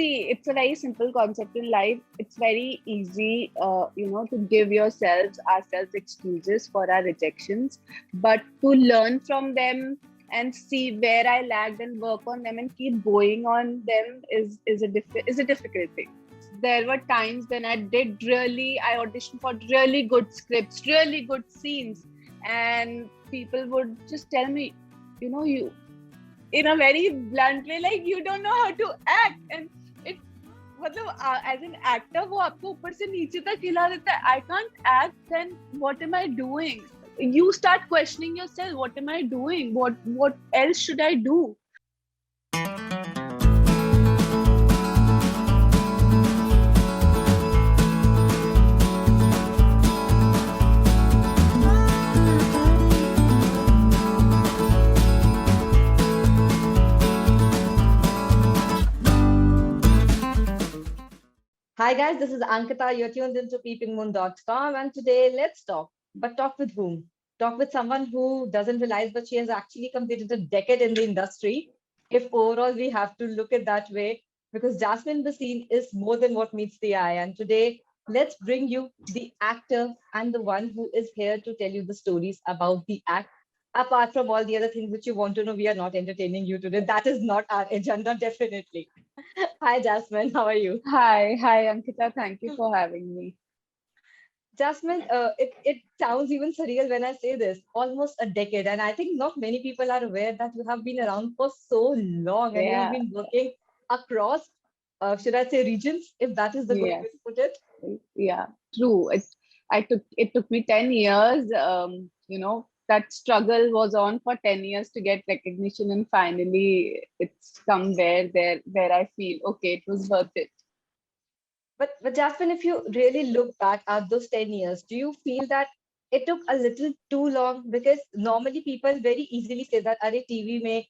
See, it's a very simple concept in life. It's very easy, to give ourselves excuses for our rejections, but to learn from them and see where I lagged and work on them and keep going on them is a difficult thing. There were times when I auditioned for really good scripts, really good scenes, and people would just tell me, you in a very blunt way, like you don't know how to act, and it मतलब as an actor वो आपको ऊपर से नीचे तक हिला देता है. I can't act, then what am I doing? You start questioning yourself, what am I doing? What else should I do? Hi guys, this is Ankita. You're tuned into peepingmoon.com, and today let's talk. But talk with whom? Talk with someone who doesn't realize that she has actually completed a decade in the industry. If overall we have to look at that way, because Jasmine Basine is more than what meets the eye. And today, let's bring you the actor and the one who is here to tell you the stories about the act. Apart from all the other things which you want to know, we are not entertaining you today. That is not our agenda, definitely. Hi, Jasmine. How are you? Hi, Ankita. Thank you for having me. Jasmine, it sounds even surreal when I say this, almost a decade. And I think not many people are aware that you have been around for so long and you have Yeah, been working across, should I say, regions, if that is the good yes, way to put it. yeah, true. It took me 10 years. That struggle was on for 10 years to get recognition, and finally it's come where I feel okay, it was worth it. But Jasmine, if you really look back at those 10 years, do you feel that it took a little too long? Because normally people very easily say that, Are TV may,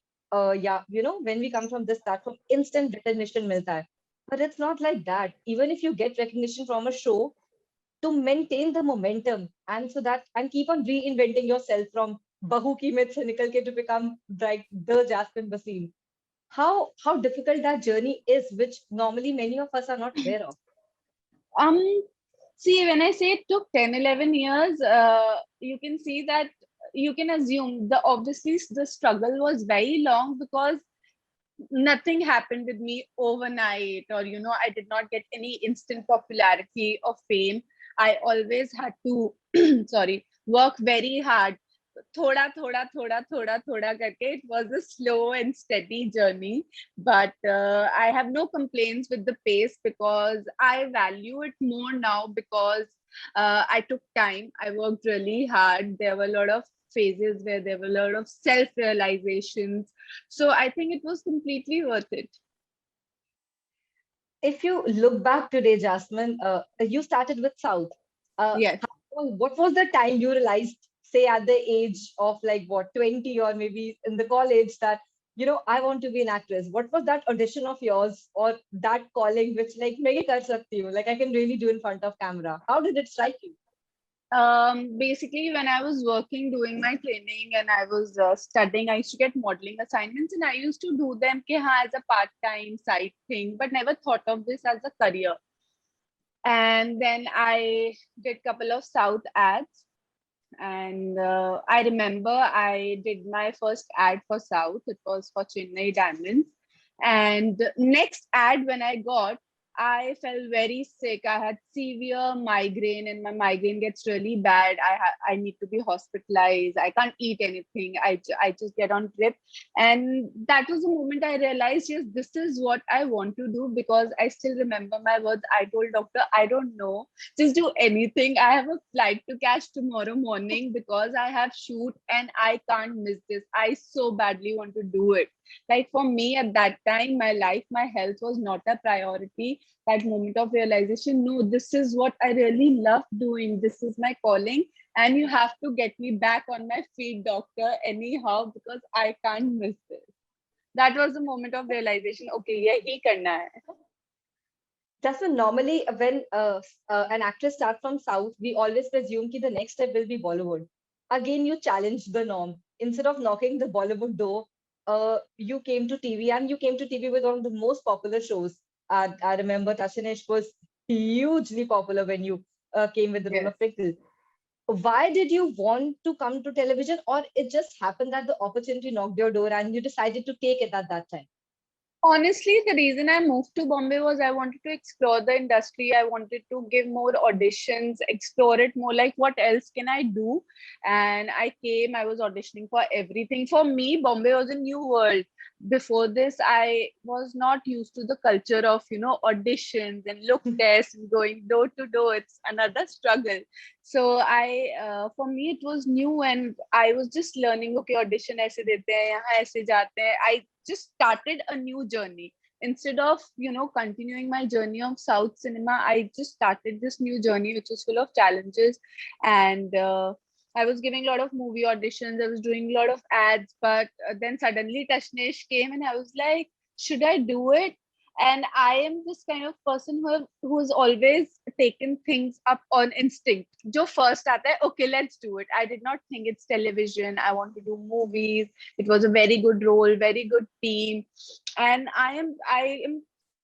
yeah, when we come from this platform, instant recognition milta hai. But it's not like that. Even if you get recognition from a show, to maintain the momentum and keep on reinventing yourself from Bahu ki mein se nikal ke to become like the Jasmine Basim. How difficult that journey is, which normally many of us are not aware of. Um, See, when I say it took 10, 11 years, you can see that you can assume obviously the struggle was very long because nothing happened with me overnight, or I did not get any instant popularity or fame. I always had to sorry, work very hard. Thoda thoda thoda thoda thoda karke, it was a slow and steady journey, but I have no complaints with the pace because I value it more now because I took time, I worked really hard. There were a lot of phases where there were a lot of self realizations, so I think it was completely worth it. If you look back today, Jasmine, you started with South. Yes. What was the time you realized, say at the age of like what, 20 or maybe in the college that, I want to be an actress? What was that audition of yours or that calling which like, main kar sakti hu, like I can really do in front of camera? How did it strike you? Basically, when I was working, doing my training, and I was studying, I used to get modeling assignments, and I used to do them as a part-time side thing, but never thought of this as a career. And then I did couple of South ads, and I remember I did my first ad for South. It was for Chennai Diamonds, and next ad when I got, I felt very sick. I had severe migraine, and my migraine gets really bad. I need to be hospitalized. I can't eat anything. I just get on drip, and that was the moment I realized, yes, this is what I want to do, because I still remember my words. I told doctor, I don't know, just do anything. I have a flight to catch tomorrow morning because I have shoot and I can't miss this. I so badly want to do it. Like for me at that time, my life, my health was not a priority. That moment of realization, no, this is what I really love doing. This is my calling. And you have to get me back on my feet, doctor, anyhow, because I can't miss this. That was the moment of realization. Okay, yeah, karna hai. Jasmine, normally when an actress starts from South, we always presume that the next step will be Bollywood. Again, you challenge the norm. Instead of knocking the Bollywood door, you came to TV and you came to TV with one of the most popular shows. I remember Tashanesh was hugely popular when you came with the role Yes. of Pickle. Why did you want to come to television, or it just happened that the opportunity knocked your door and you decided to take it at that time? Honestly, the reason I moved to Bombay was I wanted to explore the industry. I wanted to give more auditions, explore it more, like what else can I do? And I came, I was auditioning for everything. For me, Bombay was a new world. Before this, I was not used to the culture of, auditions and look tests and going door to door. It's another struggle. So for me, it was new, and I was just learning, okay, audition aise dete hain, yahan aise jate hain. I just started a new journey. Instead of continuing my journey of South cinema, I just started this new journey which was full of challenges. And I was giving a lot of movie auditions, I was doing a lot of ads, but then suddenly Tashnesh came and I was like, should I do it? And I am this kind of person who's always taken things up on instinct. Jo first aata hai, okay, let's do it. I did not think it's television, I want to do movies. It was a very good role, very good team, and I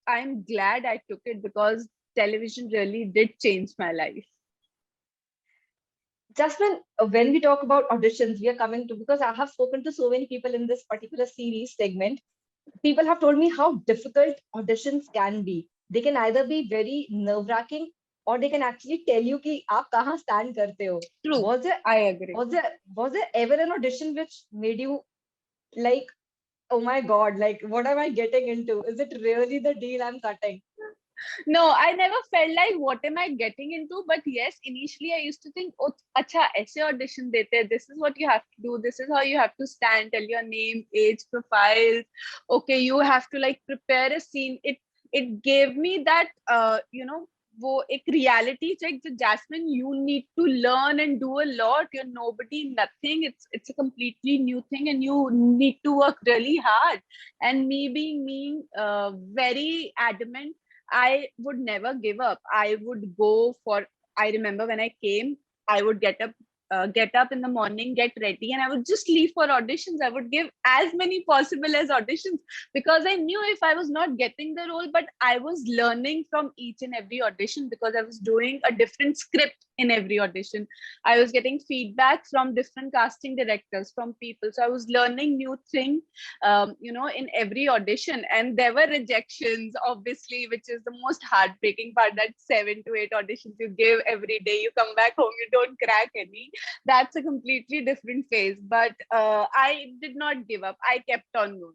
am glad I took it, because television really did change my life. Jasmine, when we talk about auditions, we are coming to, because I have spoken to so many people in this particular series segment. People have told me how difficult auditions can be. They can either be very nerve-wracking, or they can actually tell you कि आप कहाँ stand करते हो. True, Was there I agree. was there ever an audition which made you like, oh my God, like what am I getting into? Is it really the deal I'm cutting? No, I never felt like what am I getting into. But yes, initially I used to think, oh, acha, aise audition dete hain. This is what you have to do. This is how you have to stand. Tell your name, age, profiles. Okay, you have to like prepare a scene. It gave me that वो एक reality check. जो Jasmine, you need to learn and do a lot. You're nobody, nothing. It's a completely new thing, and you need to work really hard. And me being very adamant, I would never give up. I would go for. I remember when I came, I would get up in the morning, get ready, and I would just leave for auditions. I would give as many possible as auditions, because I knew if I was not getting the role, but I was learning from each and every audition, because I was doing a different script in every audition. I was getting feedback from different casting directors, from people. So I was learning new thing, in every audition. And there were rejections, obviously, which is the most heartbreaking part. That 7 to 8 auditions you give every day, you come back home, you don't crack any. That's a completely different phase. But I did not give up. I kept on going.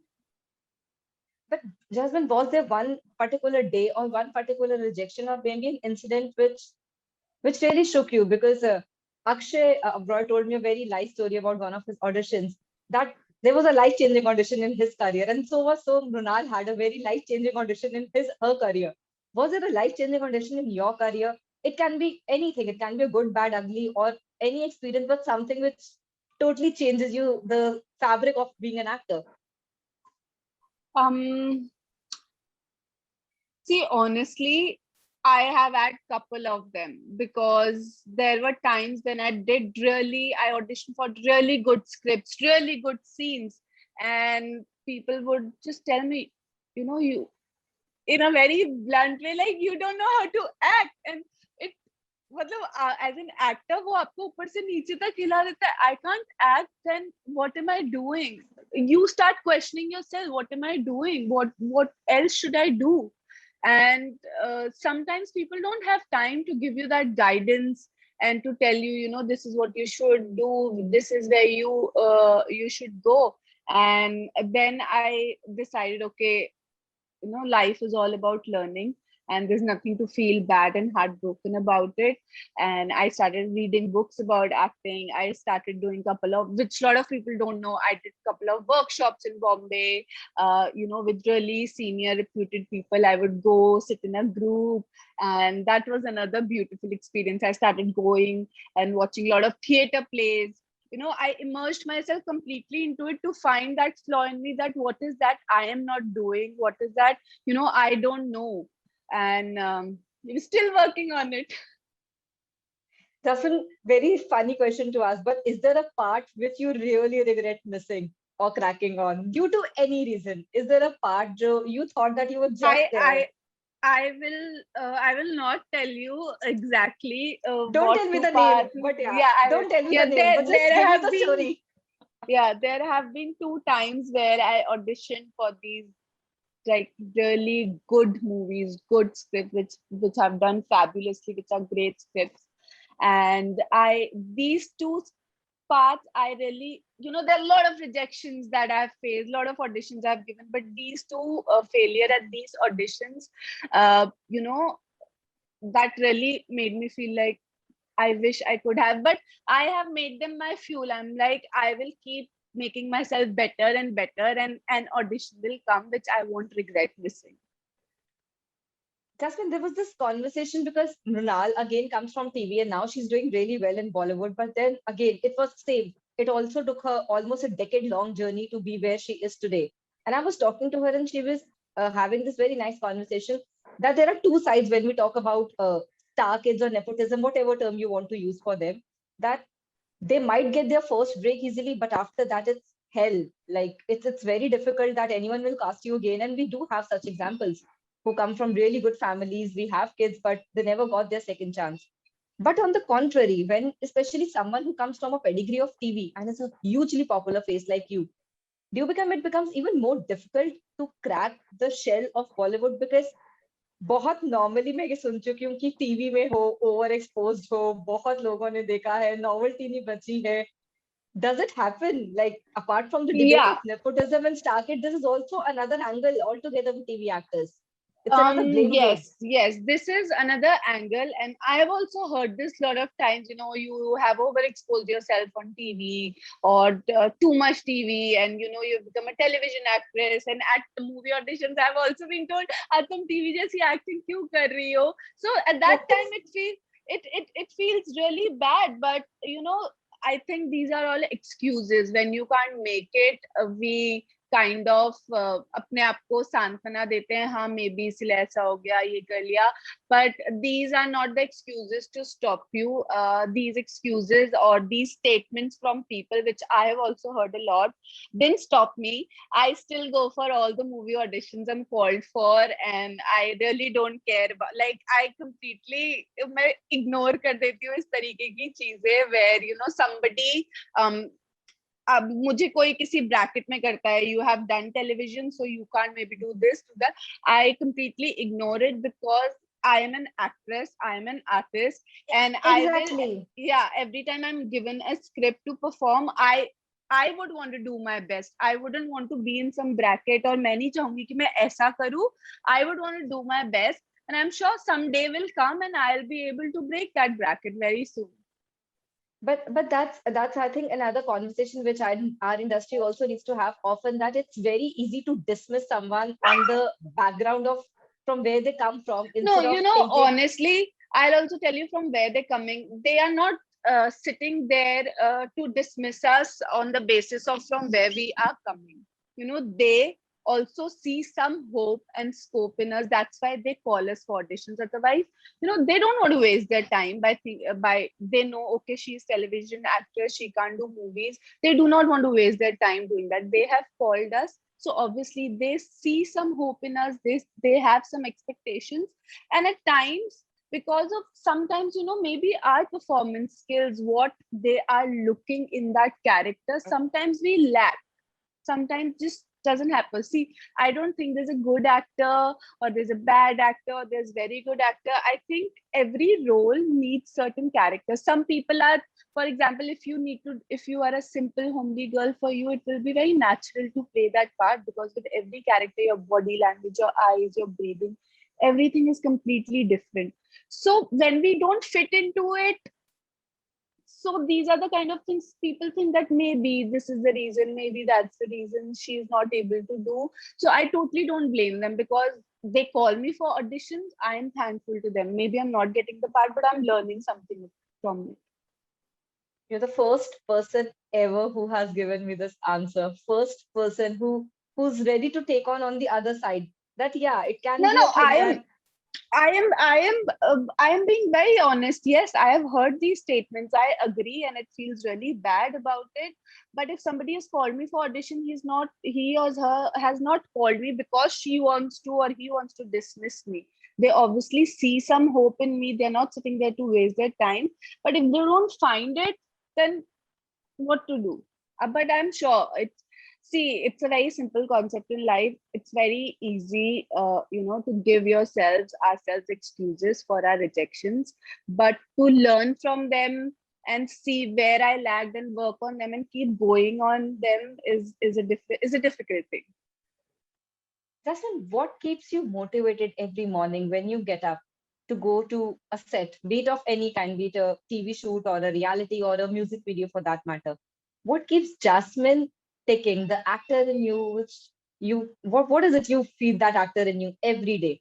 But Jasmine, was there one particular day or one particular rejection, or maybe an incident which really shook you? Because Akshay Roy told me a very life story about one of his auditions, that there was a life-changing audition in his career, and so Mrunal had a very life-changing audition in her career. Was there a life-changing audition in your career? It can be anything. It can be a good, bad, ugly, or any experience, but something which totally changes you, the fabric of being an actor. Um, See, honestly, I have had couple of them, because there were times when I auditioned for really good scripts, really good scenes, and people would just tell me, you, in a very blunt way, like, you don't know how to act. And it, मतलब as an actor, वो आपको ऊपर से नीचे तक हिला देता है. I can't act, then what am I doing? You start questioning yourself, what am I doing? What else should I do? And sometimes people don't have time to give you that guidance, and to tell you, this is what you should do, this is where you should go. And then I decided, okay, life is all about learning, and there's nothing to feel bad and heartbroken about it. And I started reading books about acting. I started doing couple of, which a lot of people don't know, I did couple of workshops in Bombay, with really senior reputed people. I would go sit in a group, and that was another beautiful experience. I started going and watching a lot of theater plays. I immersed myself completely into it, to find that flaw in me, that what is that I am not doing, what is that I don't know. And we're still working on it. That's a very funny question to ask, but is there a part which you really regret missing or cracking on due to any reason? Is there a part, Joe, you thought that you were just I there? I will not tell you exactly Don't what tell me two the name, parts. but yeah, Yeah, don't tell me the yeah. name, but just There give me have the been, story. yeah, there have been two times where I auditioned for these like really good movies, good scripts, which have done fabulously, which are great scripts. And I these two parts, I really, there are a lot of rejections that I've faced, a lot of auditions I've given, but these two failure at these auditions, you know, that really made me feel like I wish I could have, but I have made them my fuel. I'm like, I will keep making myself better and better, and an audition will come which I won't regret missing. Jasmine, there was this conversation because Mrinal again comes from TV and now she's doing really well in Bollywood. But then again, it was same. It also took her almost a decade-long journey to be where she is today. And I was talking to her and she was having this very nice conversation that there are two sides when we talk about star kids or nepotism, whatever term you want to use for them, that they might get their first break easily, but after that it's hell. Like it's very difficult that anyone will cast you again. And we do have such examples who come from really good families. We have kids, but they never got their second chance. But on the contrary, when especially someone who comes from a pedigree of TV and is a hugely popular face like you, do you become it becomes even more difficult to crack the shell of Bollywood because बहुत normally मैं ये सुन चुकी हूँ कि TV में हो over exposed हो बहुत लोगों ने देखा है नॉवेल्टी नहीं बची है does it happen like apart from the debate Yeah. of nepotism and star kid this is also another angle altogether with TV actors. It's another blame game. Yes, this is another angle, and I have also heard this a lot of times. You have overexposed yourself on TV or too much TV, and you've become a television actress. And at the movie auditions, I've also been told, "Aaj tum TV jaisi acting kyun kar rahi ho?" So at that time, it feels really bad. But I think these are all excuses. When you can't make it, we kind of अपने आप को सांत्वना देते हैं, हाँ may be इसलिए ऐसा हो गया, ये कर लिया, but these are not the excuses to stop you. These excuses or these statements from people, which I have also heard a lot, didn't stop me. I still go for all the movie auditions I'm called for, and I really don't care about, like, I completely मैं ignore कर देती हूँ इस तरीके की चीजें where somebody अब मुझे कोई किसी ब्रैकेट में करता है, you have done television so you can't may be do this to that, I completely ignore it because I am an actress, I am an artist, and I will, Exactly. yeah, every time I'm given a script to perform, I would want to do my best. I wouldn't want to be in some bracket, और मैं नहीं चाहूंगी कि मैं ऐसा करूँ. I would want to do my best, and I'm sure someday will come and I'll be able to break that bracket very soon. But that's I think another conversation which our industry also needs to have often, that it's very easy to dismiss someone on the background of from where they come from No, instead of thinking. honestly, I'll also tell you from where they're coming. They are not sitting there to dismiss us on the basis of from where we are coming. They also see some hope and scope in us. That's why they call us for auditions. Otherwise, they don't want to waste their time by they know, okay, she's television actress, she can't do movies. They do not want to waste their time doing that. They have called us, so obviously they see some hope in us. They have some expectations, and at times, because of sometimes, maybe our performance skills, what they are looking in that character, sometimes we lack. Sometimes just doesn't happen. See, I don't think there's a good actor or there's a bad actor or there's very good actor. I think every role needs certain characters. Some people are, for example, if you are a simple homely girl, for you it will be very natural to play that part, because with every character, your body language, your eyes, your breathing, everything is completely different. So when we don't fit into it, so these are the kind of things people think that maybe this is the reason, maybe that's the reason she's not able to do. So I totally don't blame them, because they call me for auditions. I am thankful to them. Maybe I'm not getting the part, but I'm learning something from it. You're the first person ever who has given me this answer. First person who's ready to take on the other side. That yeah, it can No, be a no, thing that I am being very honest. Yes, I have heard these statements. I agree, and it feels really bad about it. But if somebody has called me for audition, he or her has not called me because she wants to or he wants to dismiss me. They obviously see some hope in me. They're not sitting there to waste their time. But if they don't find it, then what to do. But I'm sure it's a very simple concept in life. It's very easy, to give ourselves excuses for our rejections, but to learn from them and see where I lagged and work on them and keep going on them is a difficult thing. Jasmine, what keeps you motivated every morning when you get up to go to a set, be it of any kind, be it a TV shoot or a reality or a music video for that matter? What keeps Jasmine ticking, the actor in you, what is it you feed that actor in you every day?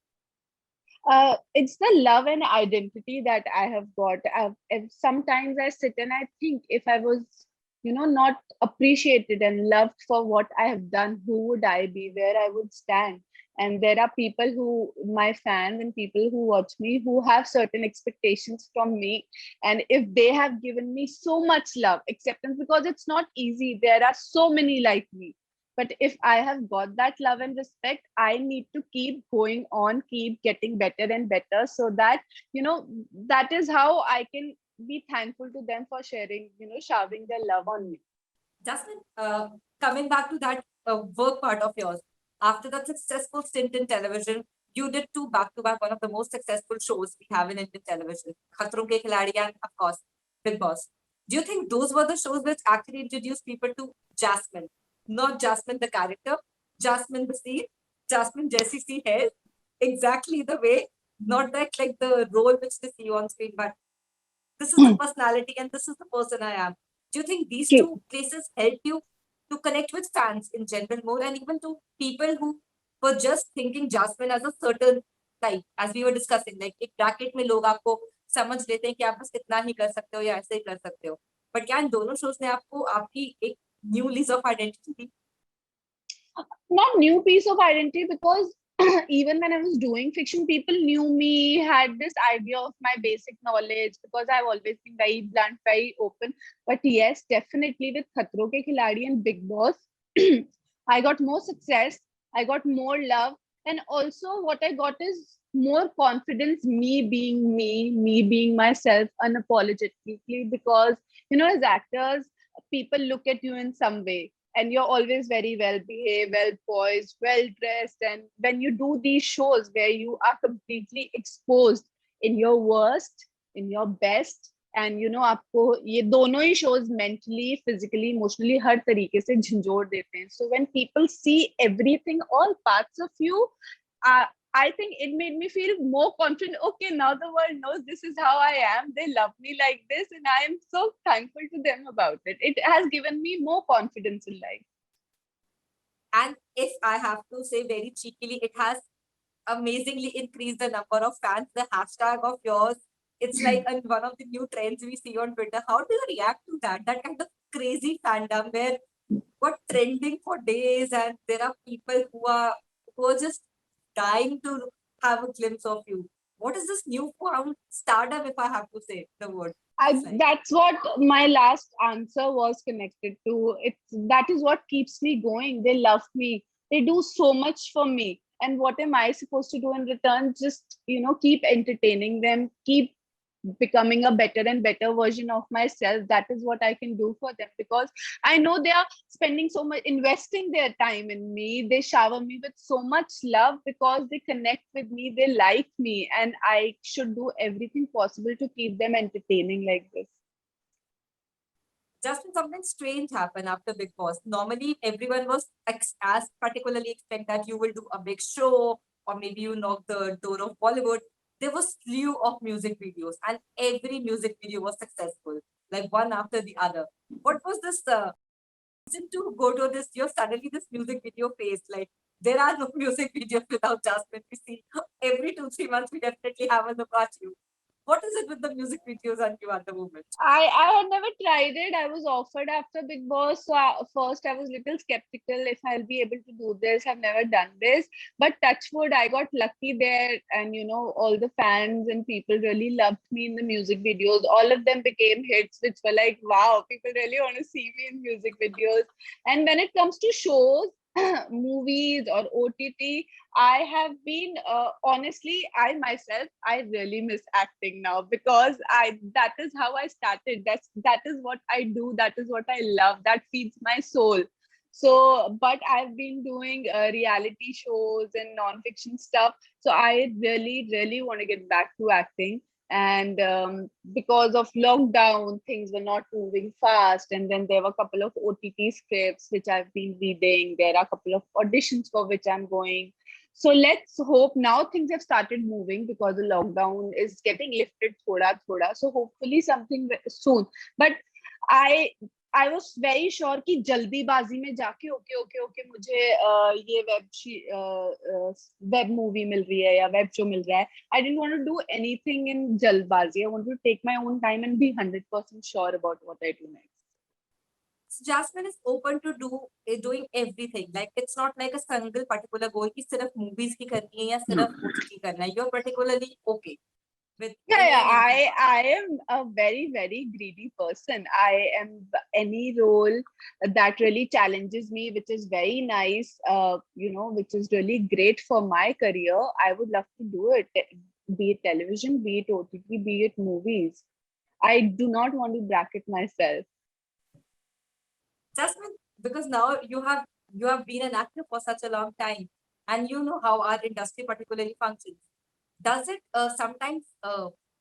It's the love and identity that I have got. If sometimes I sit and I think, if I was, not appreciated and loved for what I have done, who would I be? Where I would stand? And there are people my fans and people who watch me, who have certain expectations from me. And if they have given me so much love, acceptance, because it's not easy, there are so many like me, but if I have got that love and respect, I need to keep going on, keep getting better and better, so that that is how I can be thankful to them for sharing, showering their love on me. Jasmine, coming back to that work part of yours, after that successful stint in television, you did two back to back, one of the most successful shows we have in Indian television, Khatron Ke Khiladi and, of course, Big Boss. Do you think those were the shows which actually introduced people to Jasmine? Not Jasmine the character, Jasmine the scene, Jasmine Jessie C hair, exactly the way, not that like the role which they see on screen, but this is the personality and this is the person I am. Do you think these Okay. two places help you to connect with fans in general more and even to people who were just thinking Jasmine as a certain type, as we were discussing, like एक bracket में लोग आपको समझ लेते हैं कि आप बस इतना ही कर सकते हो या ऐसे ही कर सकते हो, बट क्या इन दोनों शोज ने आपको आपकी एक new lease of identity the? Not new piece of identity, because even when I was doing fiction, people knew me, had this idea of my basic knowledge, because I've always been very blunt, very open. But yes, definitely with Khatro Ke Khiladi and Big Boss, I got more success, I got more love, and also what I got is more confidence, me being myself unapologetically, because as actors, people look at you in some way, and you're always very well behaved, well poised, well dressed. And when you do these shows where you are completely exposed in your worst, in your best, and आपको ये दोनों ही shows mentally, physically, emotionally हर तरीके से झंझोड़ देते हैं. So when people see everything, all parts of you, uh, I think it made me feel more confident. Okay, now the world knows this is how I am. They love me like this, and I am so thankful to them about it. It has given me more confidence in life. And if I have to say very cheekily, it has amazingly increased the number of fans. The hashtag of yours, it's like one of the new trends we see on Twitter. How do you react to that? That kind of crazy fandom where what trending for days, and there are people who are just dying to have a glimpse of you. What is this newfound stardom, if I have to say the word? That's what my last answer was connected to. That is what keeps me going. They love me. They do so much for me. And what am I supposed to do in return? Just, keep entertaining them, keep becoming a better and better version of myself. That is what I can do for them, because I know they are spending so much, investing their time in me. They shower me with so much love because they connect with me, they like me, and I should do everything possible to keep them entertaining like this. Just when something strange happened after Big Boss, normally everyone was as particularly expect that you will do a big show or maybe you knock the door of Bollywood. There was slew of music videos and every music video was successful, like one after the other. What was this reason to go to this? You're suddenly this music video phase. Like there are no music videos without Jasmine. We see every 2-3 months we definitely have a look at you. What is it with the music videos and you at the moment? I had never tried it. I was offered after Big Boss, so first I was little skeptical if I'll be able to do this. I've never done this, but touch wood, I got lucky there, and all the fans and people really loved me in the music videos. All of them became hits, which were like, wow, people really want to see me in music videos. And when it comes to shows, movies or OTT, I have been honestly, I myself, I really miss acting now, because I that is how I started. That is what I do. That is what I love. That feeds my soul. So, but I've been doing reality shows and non-fiction stuff. So I really, really want to get back to acting. And because of lockdown, things were not moving fast. And then there were a couple of OTT scripts which I've been reading. There are a couple of auditions for which I'm going. So let's hope now things have started moving, because the lockdown is getting lifted thoda thoda. So hopefully something soon. But I I was very sure कि जल्दीबाजी में जाके okay okay okay मुझे ये web movie मिल रही है या web show मिल रहा है. I didn't want to do anything in जल्दबाजी. I wanted to take my own time and be 100% sure about what I do next. So Jasmine is open to doing everything. Like it's not like a single particular goal कि सिर्फ movies की करनी है या सिर्फ OTT करना है. You're particularly okay with Yeah, anything. I am a very, very greedy person. I am any role that really challenges me, which is very nice, which is really great for my career. I would love to do it, be it television, be it OTT, be it movies. I do not want to bracket myself. Jasmine, because now you have been an actor for such a long time, and you know how our industry particularly functions. Does it sometimes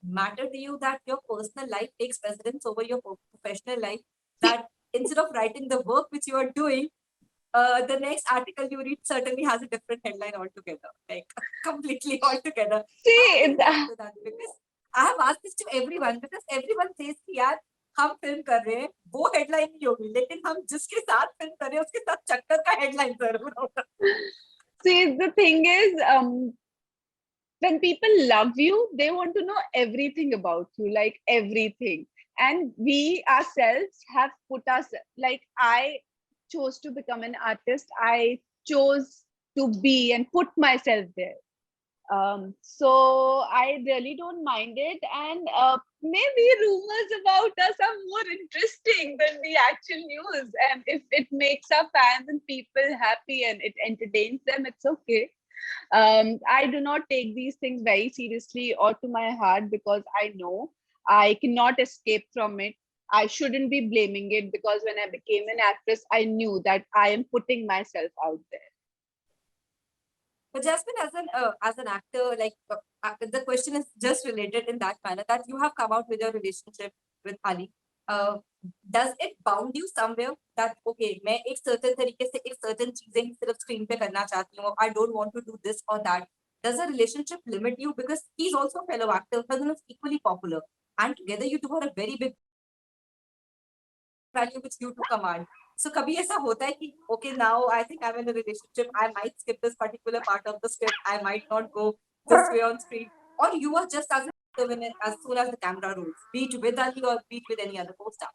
matter to you that your personal life takes precedence over your professional life? That instead of writing the work which you are doing, the next article you read certainly has a different headline altogether, like completely altogether. How do See, you react to that? Because I have asked this to everyone because everyone says कि यार हम film कर रहे हैं वो headline नहीं होगी लेकिन हम जिसके साथ फिल्म कर रहे हैं उसके साथ चक्कर का हेडलाइन जरूर होगा. see, the thing is, when people love you, they want to know everything about you, like everything. And we ourselves have put us, like, I chose to become an artist. I chose to be and put myself there. So I really don't mind it. And maybe rumors about us are more interesting than the actual news. And if it makes our fans and people happy and it entertains them, it's okay. I do not take these things very seriously or to my heart, because I know I cannot escape from it. I shouldn't be blaming it, because when I became an actress, I knew that I am putting myself out there. But Jasmine, as an actor, like the question is just related in that manner that you have come out with your relationship with Ali. Uh, does it bound you somewhere that okay, मैं एक certain तरीके से एक certain चीजें ही सिर्फ screen पे करना चाहती हूँ. I don't want to do this or that. Does a relationship limit you because he's also a fellow actor, cousin is equally popular, and together you two are a very big value which you two command. So कभी ऐसा होता है कि okay now I think I'm in a relationship, I might skip this particular part of the script, I might not go this way on screen, or you are just as as soon as the camera rolls, be it with Ali or be it with any other co-star.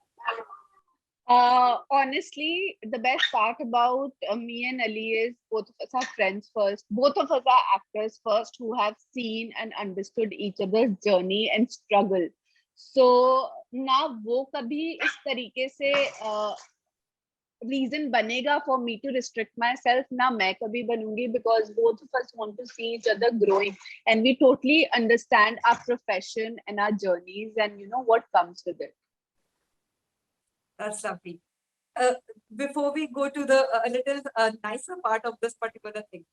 Honestly, the best part about me and Ali is both of us are friends first. Both of us are actors first who have seen and understood each other's journey and struggle. So ना वो कभी इस तरीके से reason banega for me to restrict myself, na main kabhi banungi, because both of us want to see each other growing, and we totally understand our profession and our journeys and what comes with it. That's lovely. Before we go to the a little nicer part of this particular thing,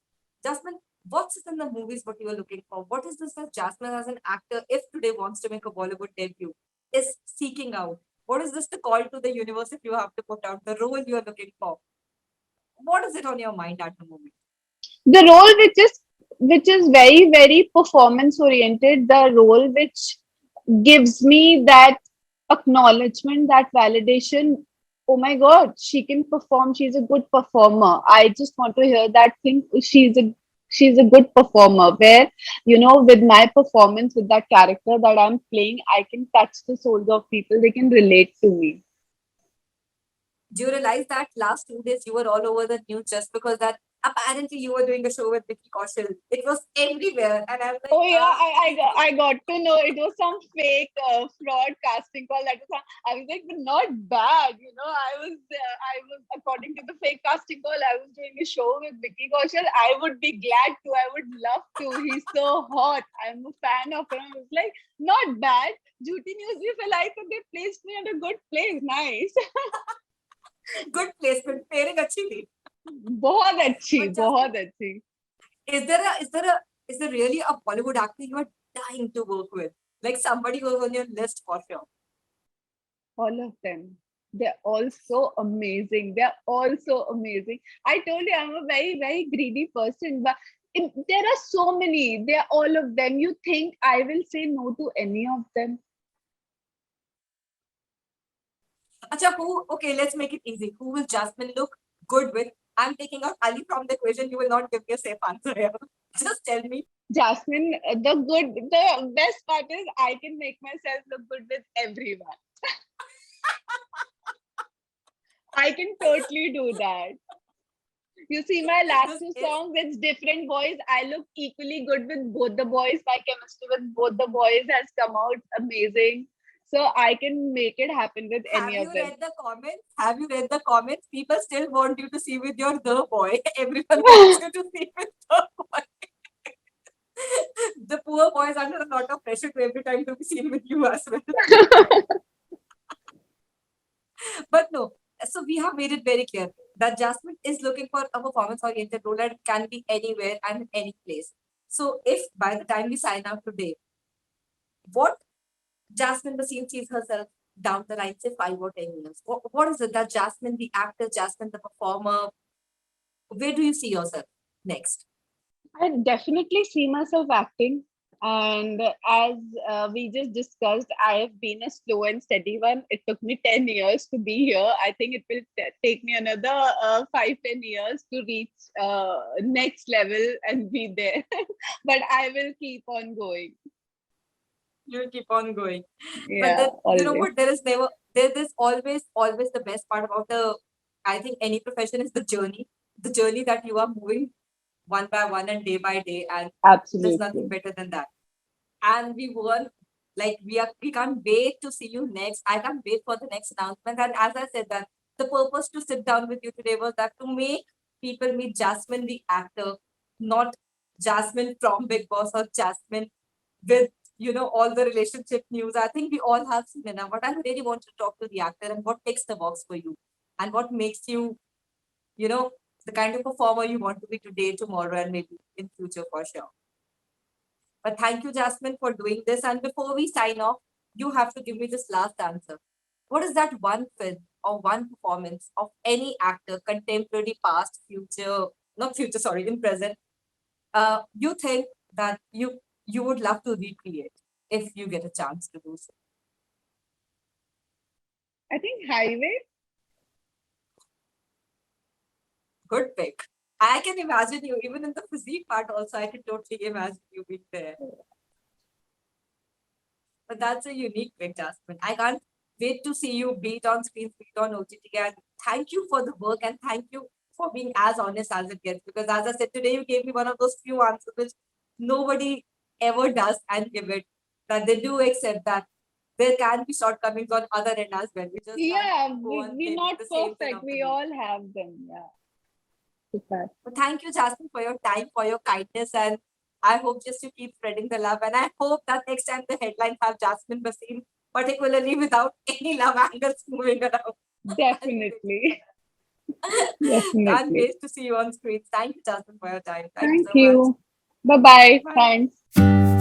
Jasmine, what's in the movies what you are looking for? What is this that Jasmine as an actor, if today wants to make a Bollywood debut, is seeking out? What is this to call to the universe if you have to put out the role you are looking for? What is it on your mind at the moment? The role which is very, very performance oriented, the role which gives me that acknowledgement, that validation. Oh my god, she can perform, she's a good performer. I just want to hear that thing. She's a good performer. Where, with my performance, with that character that I'm playing, I can touch the souls of people. They can relate to me. Do you realize that last 2 days you were all over the news just because that apparently you were doing a show with Vicky Kaushal? It was everywhere, and I was like, Oh yeah, I got to know it was some fake fraud casting call. I was like, but not bad, I was according to the fake casting call. I was doing a show with Vicky Kaushal. I would be glad to. I would love to. He's so hot. I'm a fan of him. I was like, not bad. Jhuti News भी फैलाई तो they placed me at a good place. Nice. good placement, pairing अच्छी थी. बहुत अच्छी, But बहुत अच्छी. is there really a Bollywood actor you are dying to work with? Like somebody who's on your list for sure. All of them. They're all so amazing. They're all so amazing. I told you I'm a very, very greedy person, but there are so many. They're all of them. You think I will say no to any of them? Acha, okay, let's make it easy. Who will Jasmine look good with? I'm taking out Ali from the equation. You will not give me a safe answer here. Just tell me. Jasmine, the best part is I can make myself look good with everyone. I can totally do that. You see my last two songs, it's different boys. I look equally good with both the boys. My chemistry with both the boys has come out amazing. So I can make it happen with any of them. Have you read the comments? Have you read the comments? People still want you to see with your the boy. Everyone wants you to see with the boy. The poor boy is under a lot of pressure to every time to be seen with you as well. But no, so we have made it very clear that Jasmine is looking for a performance-oriented role and can be anywhere and any place. So if by the time we sign out today, what Jasmine Basim sees herself down the line, say 5 or 10 years, what is it that Jasmine, the actor, Jasmine, the performer, where do you see yourself next? I definitely see myself acting. And as we just discussed, I have been a slow and steady one. It took me 10 years to be here. I think it will take me another 5-10 years to reach next level and be there. But I will keep on going. You'll keep on going. Yeah, But you know always. what? There's always the best part about I think any profession is the journey. The journey that you are moving one by one and day by day, and there's nothing Absolutely. better than that. And we can't wait to see you next. I can't wait for the next announcement. And as I said, that the purpose to sit down with you today was that to make people meet Jasmine the actor, not Jasmine from Big Boss or Jasmine with all the relationship news. I think we all have seen enough, but I really want to talk to the actor and what ticks the box for you and what makes you, the kind of performer you want to be today, tomorrow, and maybe in future for sure. But thank you, Jasmine, for doing this. And before we sign off, you have to give me this last answer. What is that one film or one performance of any actor, contemporary, past, future, not future, sorry, in present, you think that you would love to recreate if you get a chance to do so? I think Highway. Good pick. I can imagine you, even in the physique part also, I can totally imagine you being there. But that's a unique pick, Jasmine. I can't wait to see you beat on screen, beat on OTT. And thank you for the work and thank you for being as honest as it gets. Because as I said today, you gave me one of those few answers which nobody ever does and give it. That they do accept that there can be shortcomings on other end as well. We just We're not perfect. We all have them. Yeah. But thank you, Jasmine, for your time, for your kindness, and I hope just you keep spreading the love. And I hope that next time the headlines have Jasmine Basim, particularly without any love angles moving around. Definitely. Can't Definitely. wait to see you on screen. Thank you, Jasmine, for your time. Thank so you. much. Bye-bye. Bye. Thanks.